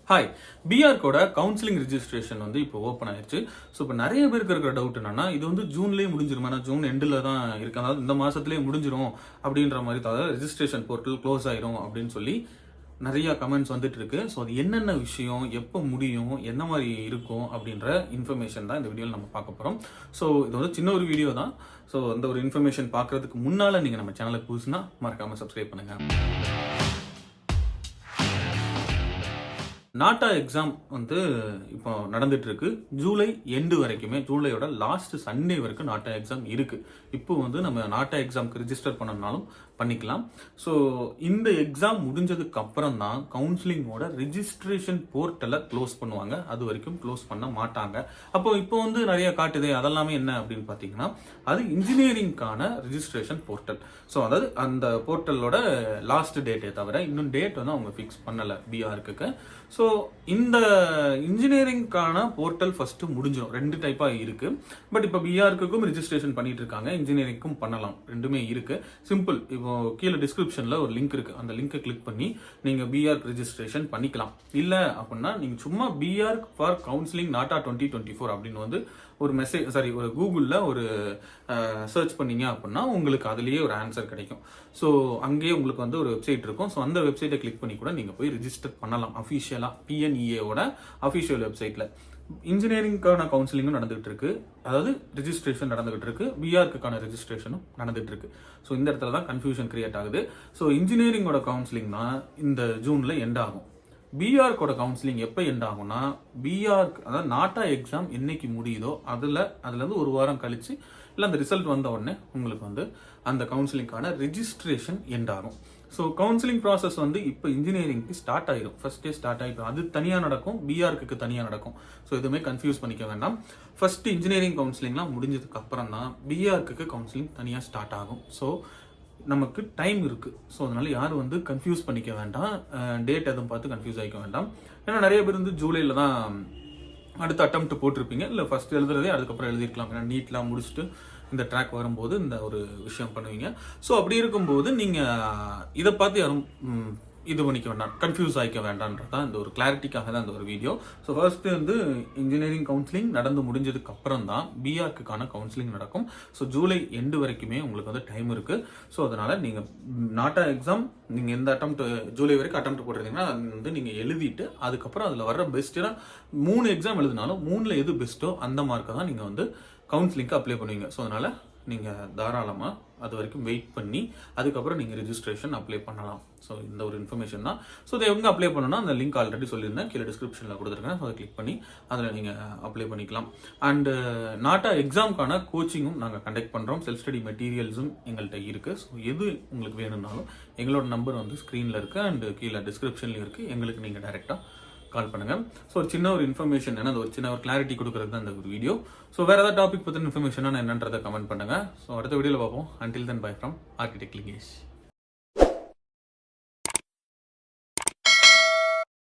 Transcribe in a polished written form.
Hi, பிஆர்க்கோட counselling registration வந்து இப்போ open ஆயிருச்சு. ஸோ இப்போ நிறைய பேருக்கு இருக்கிற டவுட் என்னன்னா, இது வந்து ஜூன்லேயே முடிஞ்சிருமா? ஏன்னா ஜூன் எண்டில் தான் இருக்கு, அதாவது இந்த மாசத்துலேயே முடிஞ்சிரும் அப்படின்ற மாதிரி, அதாவது ரெஜிஸ்ட்ரேஷன் போர்ட்டல் க்ளோஸ் ஆயிரும் அப்படின்னு சொல்லி நிறைய கமெண்ட்ஸ் வந்துட்டு இருக்கு. ஸோ அது என்னென்ன விஷயம், எப்போ முடியும், என்ன மாதிரி இருக்கும் அப்படின்ற இன்ஃபர்மேஷன் தான் இந்த வீடியோவில் நம்ம பார்க்க போகிறோம். ஸோ இது வந்து சின்ன ஒரு வீடியோ தான். ஸோ இந்த ஒரு இன்ஃபர்மேஷன் பார்க்கறதுக்கு முன்னால் நீங்கள் நம்ம சேனலுக்கு புதுசுனா மறக்காமல் சப்ஸ்கிரைப் பண்ணுங்கள். நாட்டா எக்ஸாம் வந்து இப்போ நடந்துட்டு இருக்கு. ஜூலை எண்டு வரைக்குமே, ஜூலையோட லாஸ்ட் சண்டே வரைக்கும் நாட்டா எக்ஸாம் இருக்கு. இப்போ வந்து நம்ம நாட்டா எக்ஸாம்க்கு ரிஜிஸ்டர் பண்ணனாலும் பண்ணிக்கலாம். ஸோ இந்த எக்ஸாம் முடிஞ்சதுக்கு அப்புறம் தான் கவுன்சிலிங்கோட ரிஜிஸ்ட்ரேஷன் போர்ட்டலை க்ளோஸ் பண்ணுவாங்க. அது வரைக்கும் க்ளோஸ் பண்ண மாட்டாங்க. அப்போ இப்போ வந்து நிறைய காட்டுது, அதெல்லாமே என்ன அப்படின்னு பார்த்தீங்கன்னா, அது இன்ஜினியரிங்கான ரிஜிஸ்ட்ரேஷன் போர்ட்டல். ஸோ அதாவது அந்த போர்ட்டலோட லாஸ்ட் டேட்டே தவிர இன்னும் டேட் வந்து அவங்க ஃபிக்ஸ் பண்ணலை பிஆர்க்கு. ஸோ இந்த இன்ஜினியரிங்கான போர்ட்டல் ஃபர்ஸ்ட் முடிஞ்சிடும். ரெண்டு டைப்பா இருக்கு. பட் இப்போ பிஆர்க்கும் ரிஜிஸ்ட்ரேஷன் பண்ணிட்டு இருக்காங்க, இன்ஜினியரிங்க்கும் பண்ணலாம், ரெண்டுமே இருக்கு. சிம்பிள். இப்போ கீழே டிஸ்கிரிப்ஷன்ல ஒரு லிங்க் இருக்கு, அந்த லிங்கை கிளிக் பண்ணி நீங்க பிஆர் ரெஜிஸ்ட்ரேஷன் பண்ணிக்கலாம். இல்ல அப்படின்னா நீங்க சும்மா பிஆர் ஃபார் கவுன்சிலிங் நாட்டா 2024 அப்படின்னு வந்து ஒரு மெசேஜ், சாரி, ஒரு கூகுளில் ஒரு சர்ச் பண்ணீங்க அப்படின்னா உங்களுக்கு அதுலேயே ஒரு ஆன்சர் கிடைக்கும். ஸோ அங்கேயே உங்களுக்கு வந்து ஒரு வெப்சைட் இருக்கும். ஸோ அந்த வெப்சைட்டை கிளிக் பண்ணி கூட நீங்கள் போய் ரிஜிஸ்டர் பண்ணலாம் அஃபிஷியலாக, பிஎன்இஏவோட அஃபிஷியல் வெப்சைட்டில். இன்ஜினியரிங்கான கவுன்சிலிங்கும் நடந்துகிட்டு இருக்கு, அதாவது ரிஜிஸ்ட்ரேஷன் நடந்துகிட்டு இருக்கு, பிஆர்க்குக்கான ரெஜிஸ்ட்ரேஷனும் நடந்துட்டு இருக்கு. ஸோ இந்த இடத்துல தான் கன்ஃபியூஷன் கிரியேட் ஆகுது. ஸோ இன்ஜினியரிங்கோட கவுன்சிலிங் தான் இந்த ஜூன்ல எண்ட் ஆகும். பிஆர்க்கோட கவுன்சிலிங் எப்போ எண்ட் ஆகும்னா, பிஆர்க் அதாவது நாட்டா எக்ஸாம் என்னைக்கு முடியுதோ அதுலேருந்து ஒரு வாரம் கழிச்சு, இல்லை அந்த ரிசல்ட் வந்த உடனே உங்களுக்கு வந்து அந்த கவுன்சிலிங்கான ரெஜிஸ்ட்ரேஷன் எண்ட் ஆகும். ஸோ கவுன்சிலிங் ப்ராசஸ் வந்து இப்போ இன்ஜினியரிங்க்கு ஸ்டார்ட் ஆயிரும். ஃபர்ஸ்டே ஸ்டார்ட் ஆகிடும். அது தனியாக நடக்கும், பிஆர்க்கு தனியாக நடக்கும். ஸோ எதுவுமே கன்ஃபியூஸ் பண்ணிக்க வேண்டாம். ஃபர்ஸ்ட் இன்ஜினியரிங் கவுன்சிலிங்லாம் முடிஞ்சதுக்கு அப்புறம் தான் பிஆர்க்கு கவுன்சிலிங் தனியாக ஸ்டார்ட் ஆகும். ஸோ நமக்கு டைம் இருக்கு. ஸோ அதனால யாரும் வந்து கன்ஃபியூஸ் பண்ணிக்க வேண்டாம், டேட் எதுவும் பார்த்து கன்ஃபியூஸ் ஆகிக்க வேண்டாம். ஏன்னா நிறைய பேர் வந்து ஜூலையில் தான் அடுத்த அட்டெம்ப்ட் போட்டிருப்பீங்க, இல்லை ஃபர்ஸ்ட் எழுதுறதே அதுக்கப்புறம் எழுதிருக்கலாம். ஏன்னா நீட்லாம் முடிச்சுட்டு இந்த ட்ராக் வரும்போது இந்த ஒரு விஷயம் பண்ணுவீங்க. ஸோ அப்படி இருக்கும்போது நீங்கள் இதை பார்த்து யாரும் இது பண்ணிக்க வேண்டாம், கன்ஃபியூஸ் ஆகிக்க வேண்டாம்ன்றது தான் இந்த ஒரு கிளாரிட்டிக்காக தான் இந்த ஒரு வீடியோ. ஸோ ஃபர்ஸ்ட் வந்து இன்ஜினியரிங் கவுன்சிலிங் நடந்து முடிஞ்சதுக்கு அப்புறம் தான் பிஆர்க்குக்கான கவுன்சிலிங் நடக்கும். ஸோ ஜூலை எண்டு வரைக்குமே உங்களுக்கு வந்து டைம் இருக்கு. ஸோ அதனால நீங்கள் நாட்டா எக்ஸாம் நீங்கள் எந்த அட்டெம்ப்ட் ஜூலை வரைக்கும் அட்டெம்ப்ட் போட்டிருந்தீங்கன்னா அது வந்து நீங்கள் எழுதிட்டு அதுக்கப்புறம் அதில் வர்ற பெஸ்ட்னா 3 எக்ஸாம் எழுதினாலும் 3ல் எது பெஸ்ட்டோ அந்த மார்க்கை தான் நீங்கள் வந்து கவுன்சிலிங்க்கு அப்ளை பண்ணுவீங்க. ஸோ அதனால நீங்கள் தாராளமாக அது வரைக்கும் வெயிட் பண்ணி அதுக்கப்புறம் நீங்கள் ரெஜிஸ்ட்ரேஷன் அப்ளை பண்ணலாம். ஸோ இந்த ஒரு இன்ஃபர்மேஷன் தான். ஸோ இதை எங்கே அப்ளை பண்ணணும்னா அந்த லிங்க் ஆல்ரெடி சொல்லியிருந்தேன், கீழே டிஸ்கிரிப்ஷனில் கொடுத்துருக்கேன். ஸோ அதை கிளிக் பண்ணி அதில் நீங்கள் அப்ளை பண்ணிக்கலாம். அண்டு நாட்டா எக்ஸாமுக்கான கோச்சிங்கும் நாங்கள் கண்டக்ட் பண்ணுறோம், செல்ஃப் ஸ்டடி மெட்டீரியல்ஸும் எங்கள்கிட்ட இருக்குது. ஸோ எது உங்களுக்கு வேணும்னாலும் எங்களோட நம்பர் வந்து ஸ்க்ரீனில் இருக்குது அண்டு கீழே டிஸ்கிரிப்ஷன்லையும் இருக்குது. எங்களுக்கு நீங்கள் டைரெக்டாக கால் பண்ணுங்க. ஸோ ஒரு சின்ன ஒரு இன்ஃபர்மேஷன், ஏன்னா ஒரு சின்ன ஒரு கிளாரிட்டி கொடுக்கறது தான் இந்த ஒரு வீடியோ. ஸோ வேற ஏதாவது டாபிக் பற்றின இன்ஃபர்மேஷனாக என்னன்றதை கமெண்ட் பண்ணுங்க. ஸோ அடுத்த வீடியோவில் பார்ப்போம். Until then by from architect Lingesh.